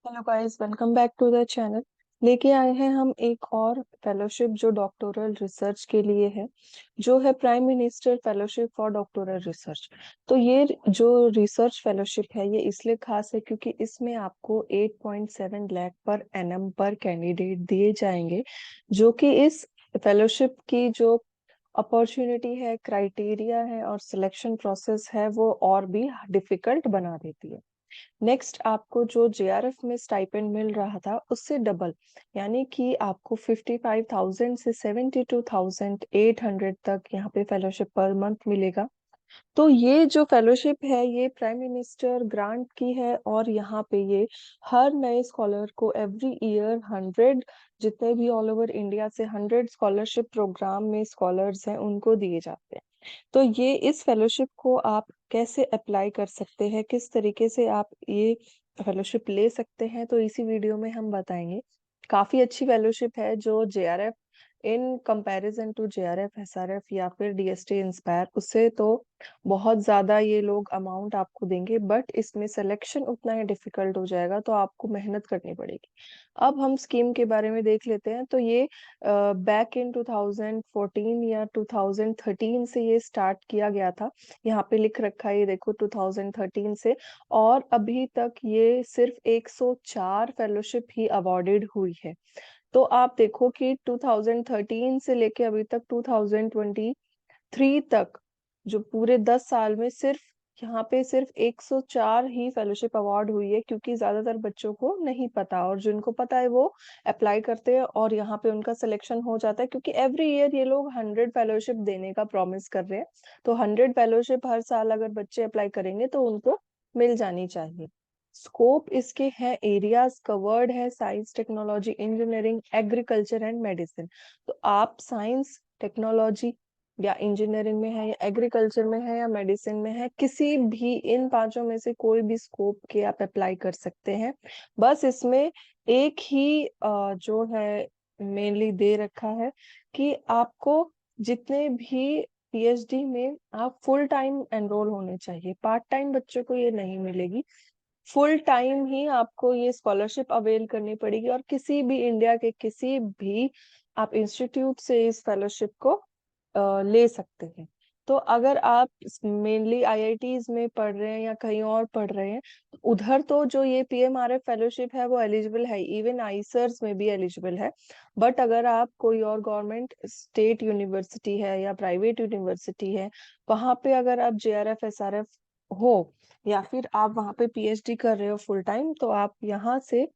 Hello guys, welcome back to the channel. लेके आए हैं हम एक और फेलोशिप जो डॉक्टोरल रिसर्च के लिए है, जो है prime minister fellowship for doctoral research. तो ये जो रिसर्च फेलोशिप है ये इसलिए खास है क्योंकि इसमें आपको 8.7 लाख पर एनएम पर कैंडिडेट दिए जाएंगे, जो कि इस फेलोशिप की जो अपॉर्चुनिटी है, क्राइटेरिया है और सिलेक्शन प्रोसेस है वो और भी डिफिकल्ट बना देती है। नेक्स्ट, आपको जो जेआरएफ में स्टाइपेंड मिल रहा था उससे डबल, यानी कि आपको 55,000 से 72,800 तक यहाँ पे फेलोशिप पर मंथ मिलेगा। तो ये जो फेलोशिप है ये प्राइम मिनिस्टर ग्रांट की है और यहाँ पे ये हर नए स्कॉलर को एवरी ईयर 100, जितने भी ऑल ओवर इंडिया से 100 स्कॉलरशिप प्रोग्राम में स्कॉलर्स हैं उनको दिए जाते हैं। तो ये इस फेलोशिप को आप कैसे अप्लाई कर सकते हैं, किस तरीके से आप ये फेलोशिप ले सकते हैं, तो इसी वीडियो में हम बताएंगे। काफी अच्छी फेलोशिप है जो JRF, in comparison to JRF, SRF या फिर डीएसटी इंस्पायर, उससे तो बहुत ज्यादा ये लोग अमाउंट आपको देंगे, बट इसमें सिलेक्शन उतना ही डिफिकल्ट हो जाएगा, तो आपको मेहनत करनी पड़ेगी। अब हम स्कीम के बारे में देख लेते हैं। तो ये बैक इन 2014 या 2013 से ये स्टार्ट किया गया था। यहाँ पे लिख रखा है, ये देखो 2013 से, और अभी तक ये सिर्फ 104 फेलोशिप ही अवॉर्डेड हुई है। तो आप देखो कि 2013 से लेके अभी तक 2023 तक, जो पूरे 10 साल में सिर्फ यहाँ पे सिर्फ 104 ही फेलोशिप अवार्ड हुई है, क्योंकि ज्यादातर बच्चों को नहीं पता, और जिनको पता है वो अप्लाई करते हैं और यहाँ पे उनका सिलेक्शन हो जाता है, क्योंकि एवरी ईयर ये लोग 100 फेलोशिप देने का प्रॉमिस कर रहे हैं। तो 100 फेलोशिप हर साल अगर बच्चे अप्लाई करेंगे तो उनको मिल जानी चाहिए। स्कोप इसके हैं, एरियाज कवर्ड है, science, technology, engineering, agriculture and medicine. तो आप साइंस, टेक्नोलॉजी या इंजीनियरिंग में है या एग्रीकल्चर में है या मेडिसिन में है, किसी भी इन पांचों में से कोई भी स्कोप के आप अप्लाई कर सकते हैं। बस इसमें एक ही जो है मेनली दे रखा है कि आपको जितने भी पीएचडी में आप फुल टाइम एनरोल होने चाहिए, पार्ट टाइम बच्चों को ये नहीं मिलेगी। फुल टाइम ही आपको ये स्कॉलरशिप अवेल करनी पड़ेगी, और किसी भी इंडिया के किसी भी आप इंस्टीट्यूट से इस फेलोशिप को ले सकते हैं। तो अगर आप मेनली आईआईटीज में पढ़ रहे हैं या कहीं और पढ़ रहे हैं, तो उधर तो जो ये पीएमआरएफ फेलोशिप है वो एलिजिबल है, इवन आईसर्स में भी एलिजिबल है। बट अगर आप कोई और गवर्नमेंट स्टेट यूनिवर्सिटी है या प्राइवेट यूनिवर्सिटी है, वहां पे अगर आप जेआरएफ एसआरएफ हो, या फिर आप वहां पे पीएचडी कर रहे हो फुल टाइम, तो आप यहाँ से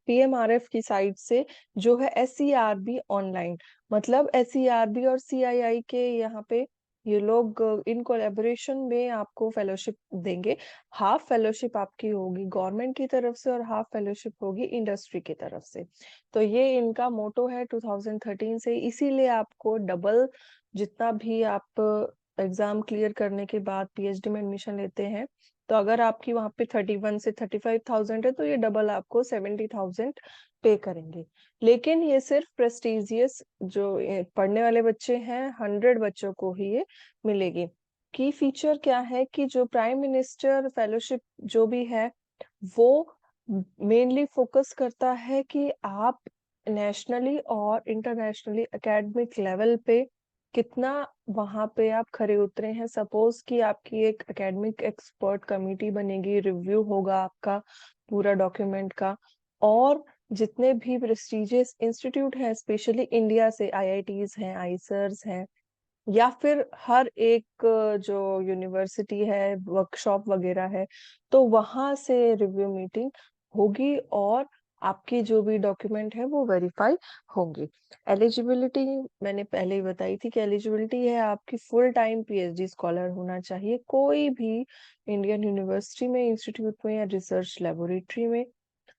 पीएमआरएफ की साइट से जो है एसईआरबी ऑनलाइन, मतलब एसईआरबी और सीआईआई के यहाँ पे ये लोग इन कोलैबोरेशन में आपको फेलोशिप देंगे। हाफ फेलोशिप आपकी होगी गवर्नमेंट की तरफ से और हाफ फेलोशिप होगी इंडस्ट्री की तरफ से। तो ये इनका मोटो है 2013 से, इसीलिए आपको डबल, जितना भी आप एग्जाम क्लियर करने के बाद पीएचडी में एडमिशन लेते हैं, तो अगर आपकी वहां पे 31 से 35,000 है तो ये डबल आपको 70,000 पे करेंगे। लेकिन ये सिर्फ प्रेस्टिजियस जो पढ़ने वाले बच्चे हैं, 100 बच्चों को ही ये मिलेगी। की फीचर क्या है कि जो प्राइम मिनिस्टर फेलोशिप जो भी है वो मेनली फोकस करता है कि आप नेशनली और इंटरनेशनली एकेडमिक लेवल पे कितना वहां पे आप खरे उतरे हैं। सपोज कि आपकी एक एकेडमिक एक्सपर्ट कमेटी बनेगी, रिव्यू होगा आपका पूरा डॉक्यूमेंट का, और जितने भी प्रेस्टिजियस इंस्टीट्यूट हैं, स्पेशली इंडिया से आईआईटीज हैं, आईसर्स हैं, या फिर हर एक जो यूनिवर्सिटी है, वर्कशॉप वगैरह है, तो वहां से रिव्यू मीटिंग होगी और आपकी जो भी डॉक्यूमेंट है वो वेरीफाई होंगी। एलिजिबिलिटी मैंने पहले ही बताई थी कि एलिजिबिलिटी है आपकी फुल टाइम पीएचडी स्कॉलर होना चाहिए कोई भी इंडियन यूनिवर्सिटी में, इंस्टीट्यूट में या रिसर्च लेबोरेटरी में।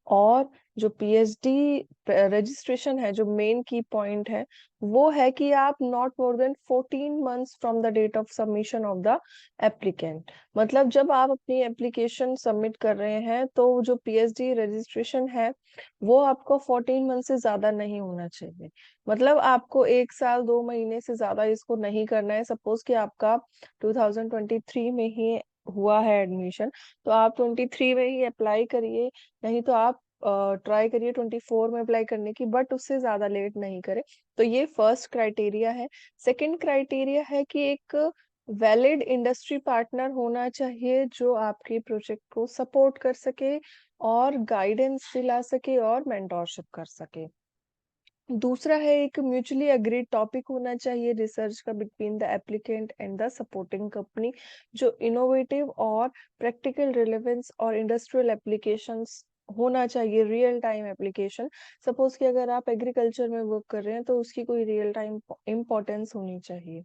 और जो पीएचडी रजिस्ट्रेशन है, जो मेन की पॉइंट है, वो है कि आप not more than 14 months from the date of submission of the applicant. मतलब जब आप अपनी एप्लीकेशन सबमिट कर रहे हैं तो जो पीएचडी रजिस्ट्रेशन है वो आपको 14 मंथ से ज्यादा नहीं होना चाहिए। मतलब आपको 1 साल 2 महीने से ज्यादा इसको नहीं करना है। सपोज कि आपका 2023 में ही हुआ है एडमिशन, तो आप 23 में ही अप्लाई करिए, नहीं तो आप ट्राई करिए 24 में अप्लाई करने की, बट उससे ज्यादा लेट नहीं करें। तो ये फर्स्ट क्राइटेरिया है। सेकंड क्राइटेरिया है कि एक वैलिड इंडस्ट्री पार्टनर होना चाहिए जो आपके प्रोजेक्ट को सपोर्ट कर सके और गाइडेंस दिला सके और मेंटोरशिप कर सके। दूसरा है एक म्यूचुअली अग्रीड टॉपिक होना चाहिए रिसर्च का between the applicant and the supporting company, जो इनोवेटिव और प्रैक्टिकल रिलेवेंस और इंडस्ट्रियल एप्लीकेशंस होना चाहिए, रियल टाइम एप्लीकेशन। सपोज कि अगर आप एग्रीकल्चर में वर्क कर रहे हैं तो उसकी कोई रियल टाइम इम्पोर्टेंस होनी चाहिए।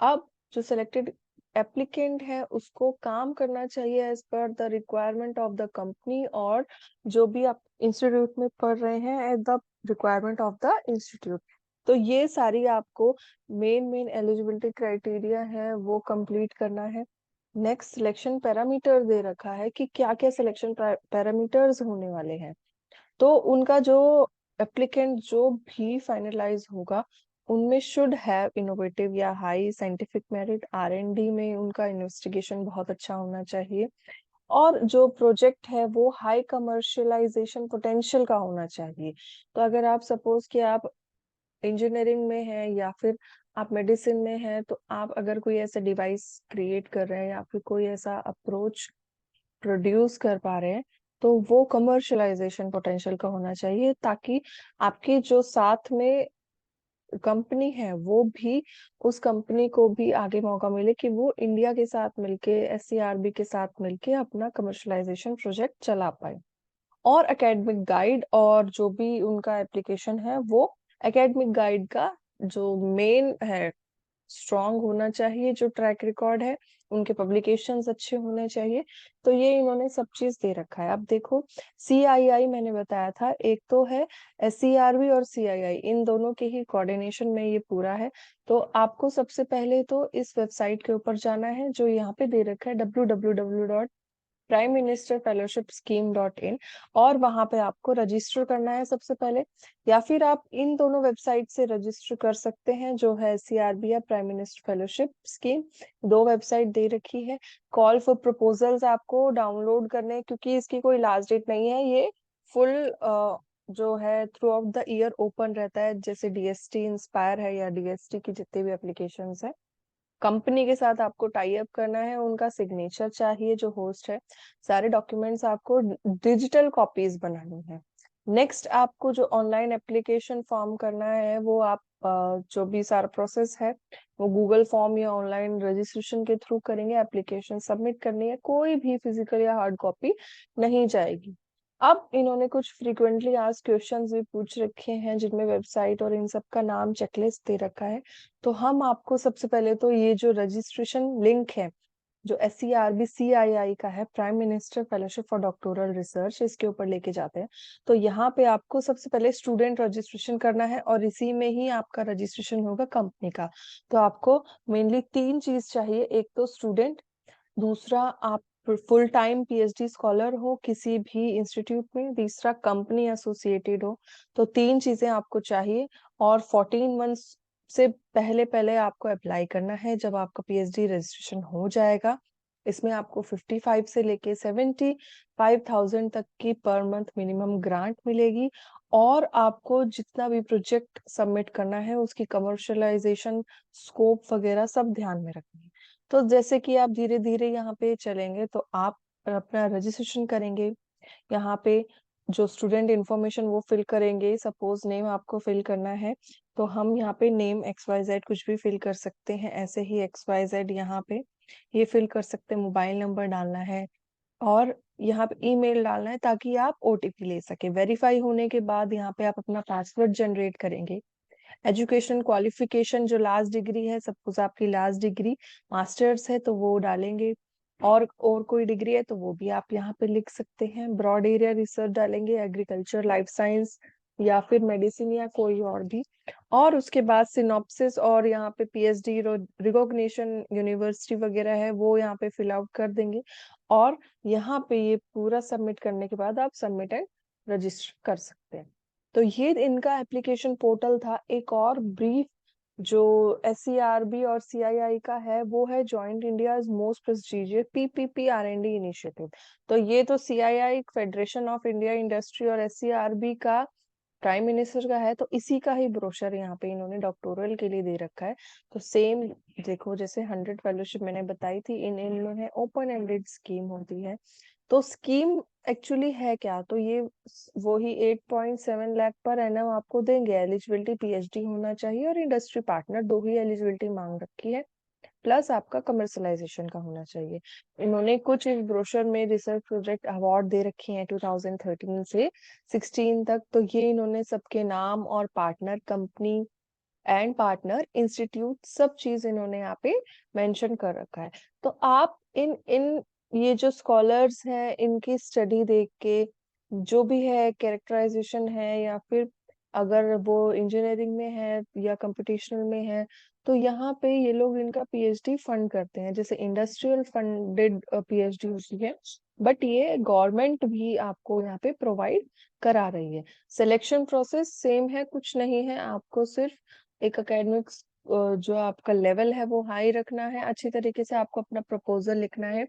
अब जो सिलेक्टेड एप्लीकेंट है उसको काम करना चाहिए as per the requirement of the company, और जो भी आप इंस्टीट्यूट में पढ़ रहे हैं at the requirement of the institute. तो ये सारी आपको मेन मेन एलिजिबिलिटी क्राइटेरिया है वो कंप्लीट करना है। नेक्स्ट सिलेक्शन पैरामीटर दे रखा है कि क्या क्या सिलेक्शन पैरामीटर्स होने वाले हैं। तो उनका जो एप्लीकेंट जो भी फाइनलाइज होगा उनमें शुड हैव इनोवेटिव या हाई साइंटिफिक मेरिट, R&D में उनका इन्वेस्टिगेशन बहुत अच्छा होना चाहिए, और जो प्रोजेक्ट है वो हाई कमर्शियलाइजेशन पोटेंशियल का होना चाहिए। तो अगर आप सपोज कि आप इंजीनियरिंग में हैं या फिर आप मेडिसिन में हैं, तो आप अगर कोई ऐसा डिवाइस क्रिएट कर रहे हैं या फिर कोई ऐसा अप्रोच प्रोड्यूस कर पा रहे हैं, तो वो कमर्शियलाइजेशन पोटेंशियल का होना चाहिए, ताकि आपकी जो साथ में कंपनी है वो भी, उस कंपनी को भी आगे मौका मिले कि वो इंडिया के साथ मिलके, SCRB के साथ मिलके अपना कमर्शियलाइजेशन प्रोजेक्ट चला पाए। और एकेडमिक गाइड और जो भी उनका एप्लीकेशन है वो एकेडमिक गाइड का जो मेन है स्ट्रांग होना चाहिए, जो ट्रैक रिकॉर्ड है उनके पब्लिकेशंस अच्छे होने चाहिए। तो ये इन्होंने सब चीज दे रखा है। अब देखो, CII मैंने बताया था, एक तो है SCRB और CII, इन दोनों के ही कोऑर्डिनेशन में ये पूरा है। तो आपको सबसे पहले तो इस वेबसाइट के ऊपर जाना है जो यहाँ पे दे रखा है www.prime-minister-fellowship-scheme.in, और वहां पे आपको रजिस्टर करना है सबसे पहले। या फिर आप इन दोनों वेबसाइट से रजिस्टर कर सकते हैं, जो है SCRB या प्राइम मिनिस्टर फेलोशिप स्कीम, दो वेबसाइट दे रखी है। कॉल फॉर प्रपोजल्स आपको डाउनलोड करने हैं, क्योंकि इसकी कोई लास्ट डेट नहीं है, ये फुल जो है through out the year open रहता है, जैसे DST इंस्पायर है या DST की जितनी भी एप्लीकेशन है। कंपनी के साथ आपको टाई अप करना है, उनका सिग्नेचर चाहिए जो होस्ट है, सारे डॉक्यूमेंट्स आपको डिजिटल कॉपीज बनानी है। नेक्स्ट आपको जो ऑनलाइन एप्लीकेशन फॉर्म करना है वो आप जो भी सारा प्रोसेस है वो गूगल फॉर्म या ऑनलाइन रजिस्ट्रेशन के थ्रू करेंगे। एप्लीकेशन सबमिट करनी है, कोई भी फिजिकल या हार्ड कॉपी नहीं जाएगी। अब इन्होंने कुछ फ्रीक्वेंटली आस्क्ड क्वेश्चंस भी पूछ रखे हैं जिनमें वेबसाइट और इन सब का नाम चेकलिस्ट दे रखा है। तो हम आपको सबसे पहले तो ये जो रजिस्ट्रेशन लिंक है जो SCRB CII का है, prime minister fellowship for doctoral research, इसके ऊपर लेके जाते हैं। तो यहाँ पे आपको सबसे पहले स्टूडेंट रजिस्ट्रेशन करना है और इसी में ही आपका रजिस्ट्रेशन होगा कंपनी का। तो आपको मेनली तीन चीज चाहिए, एक तो स्टूडेंट, दूसरा आप फुल टाइम PhD स्कॉलर हो किसी भी इंस्टीट्यूट में, तीसरा कंपनी एसोसिएटेड हो। तो तीन चीजें आपको चाहिए, और 14 मंथ्स से पहले पहले आपको अप्लाई करना है जब आपका PhD रजिस्ट्रेशन हो जाएगा। इसमें आपको 55 से लेके 75,000 तक की पर मंथ मिनिमम ग्रांट मिलेगी, और आपको जितना भी प्रोजेक्ट सबमिट करना है उसकी कमर्शियलाइजेशन स्कोप वगैरह सब ध्यान में रखनी है। तो जैसे कि आप धीरे धीरे यहाँ पे चलेंगे तो आप अपना रजिस्ट्रेशन करेंगे। यहाँ पे जो स्टूडेंट इंफॉर्मेशन वो फिल करेंगे, सपोज नेम आपको फिल करना है तो हम यहाँ पे नेम XYZ कुछ भी फिल कर सकते हैं, ऐसे ही XYZ यहाँ पे ये फिल कर सकते हैं। मोबाइल नंबर डालना है और यहाँ पे ईमेल डालना है ताकि आप OTP ले सके। वेरीफाई होने के बाद यहाँ पे आप अपना पासवर्ड जनरेट करेंगे। एजुकेशन क्वालिफिकेशन जो लास्ट डिग्री है, सपोज आपकी लास्ट डिग्री मास्टर्स है तो वो डालेंगे, और कोई डिग्री है तो वो भी आप यहाँ पे लिख सकते हैं। ब्रॉड एरिया रिसर्च डालेंगे, एग्रीकल्चर, लाइफ साइंस या फिर मेडिसिन या कोई और भी। और उसके बाद सिनॉप्सिस और यहाँ पे PhD रिकॉग्निशन यूनिवर्सिटी वगैरह है वो यहाँ पे फिल आउट कर देंगे। और यहाँ पे ये पूरा सबमिट करने के बाद आप सबमिट एंड रजिस्टर कर सकते हैं। तो ये इनका एप्लीकेशन पोर्टल था। एक और ब्रीफ जो SCRB और CII का है वो है joint India's most prestigious PPP R&D initiative. तो ये तो CII federation of India industry और SCRB का प्राइम मिनिस्टर का है, तो इसी का ही ब्रोशर यहाँ पे इन्होंने डॉक्टोरल के लिए दे रखा है। तो सेम देखो, जैसे 100 फेलोशिप मैंने बताई थी, इन्होंने ओपन एंडेड स्कीम होती है। तो स्कीम एक्चुअली है क्या, तो ये वो ही 8.7 लाख पर एनम आपको देंगे। एलिजिबिलिटी PhD होना चाहिए और इंडस्ट्री पार्टनर, दो ही एलिजिबिलिटी मांग रखी है, प्लस आपका कमर्शलाइजेशन का होना चाहिए। इन्होंने कुछ इस ब्रोशर में रिसर्च प्रोजेक्ट अवार्ड दे रखे हैं 2013 से 16 तक। तो ये इन्होंने सबके नाम और partner company and partner institute सब चीज इन्होंने यहाँ पे मेंशन कर रखा है। तो आप इन इन ये जो स्कॉलर्स हैं इनकी स्टडी देख के जो भी है कैरेक्टराइजेशन है, या फिर अगर वो इंजीनियरिंग में है या कंप्यूटेशनल में है, तो यहाँ पे ये लोग इनका PhD फंड करते हैं। जैसे इंडस्ट्रियल फंडेड PhD होती है, बट ये गवर्नमेंट भी आपको यहाँ पे प्रोवाइड करा रही है। सिलेक्शन प्रोसेस सेम है, कुछ नहीं है, आपको सिर्फ एक एकेडमिक्स जो आपका लेवल है वो हाई रखना है, अच्छी तरीके से आपको अपना प्रपोजल लिखना है।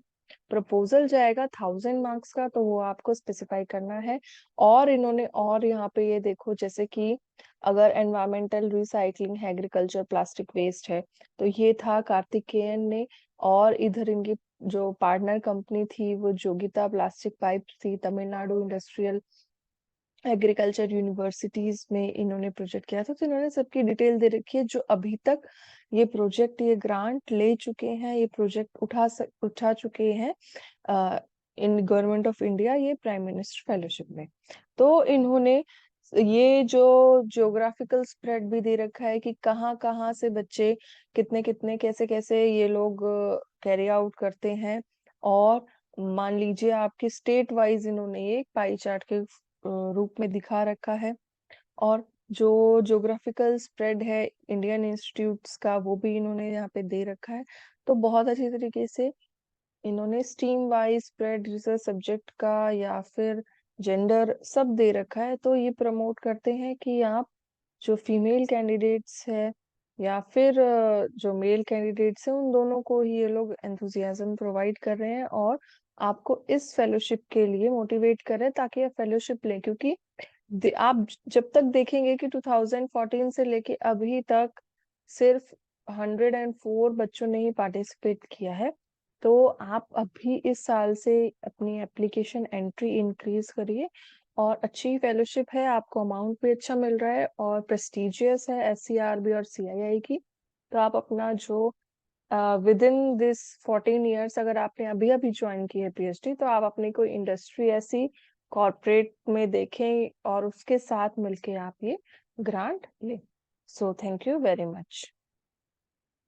प्रपोजल जाएगा 1000 मार्क्स का, तो वो आपको स्पेसिफाई करना है। और इन्होंने और यहाँ पे ये देखो, जैसे कि अगर एनवायरमेंटल रिसाइकलिंग है, एग्रीकल्चर प्लास्टिक वेस्ट है, तो ये था कार्तिकेयन ने। और इधर इनकी जो पार्टनर कंपनी थी वो जोगिता प्लास्टिक पाइप थी, तमिलनाडु इंडस्ट्रियल एग्रीकल्चर यूनिवर्सिटीज में इन्होंने प्रोजेक्ट किया था। तो इन्होंने सबकी डिटेल दे रखी है, जो अभी तक ये प्रोजेक्ट, ये ग्रांट ले चुके हैं, ये प्रोजेक्ट उठा चुके हैं इन गवर्नमेंट ऑफ इंडिया, ये प्राइम मिनिस्टर फेलोशिप में। तो इन्होंने ये जो ज्योग्राफिकल स्प्रेड भी दे रखा है कि कहाँ कहाँ से बच्चे कितने कितने कैसे कैसे ये लोग कैरी आउट करते हैं। और मान लीजिए आपके स्टेट वाइज इन्होंने ये पाई चार्ट के रूप में दिखा रखा है। और जो ज्योग्राफिकल स्प्रेड है इंडियन इंस्टीट्यूट्स का, वो भी इन्होंने यहाँ पे दे रखा है। तो बहुत अच्छी तरीके से इन्होंने stream wise spread, research subject का या फिर जेंडर सब दे रखा है। तो ये प्रमोट करते हैं कि आप जो फीमेल कैंडिडेट्स है या फिर जो मेल कैंडिडेट्स है, उन दोनों को ही ये लोग एंथुजियाज्म प्रोवाइड कर रहे हैं और आपको इस फेलोशिप के लिए मोटिवेट कर रहे हैं ताकि आप फेलोशिप लें। क्योंकि आप जब तक देखेंगे कि 2014 से लेके अभी तक सिर्फ 104 बच्चों ने ही पार्टिसिपेट किया है। तो आप अभी इस साल से अपनी एप्लीकेशन एंट्री इंक्रीज करिए। और अच्छी फेलोशिप है, आपको अमाउंट भी अच्छा मिल रहा है और प्रेस्टिजियस है SCRB और CII की। तो आप अपना जो विद इन दिस 14 ईयर्स, अगर आपने अभी अभी ज्वाइन की है PhD, तो आप अपनी कोई इंडस्ट्री ऐसी कॉर्पोरेट में देखें और उसके साथ मिलके आप ये ग्रांट लें। So thank you very much.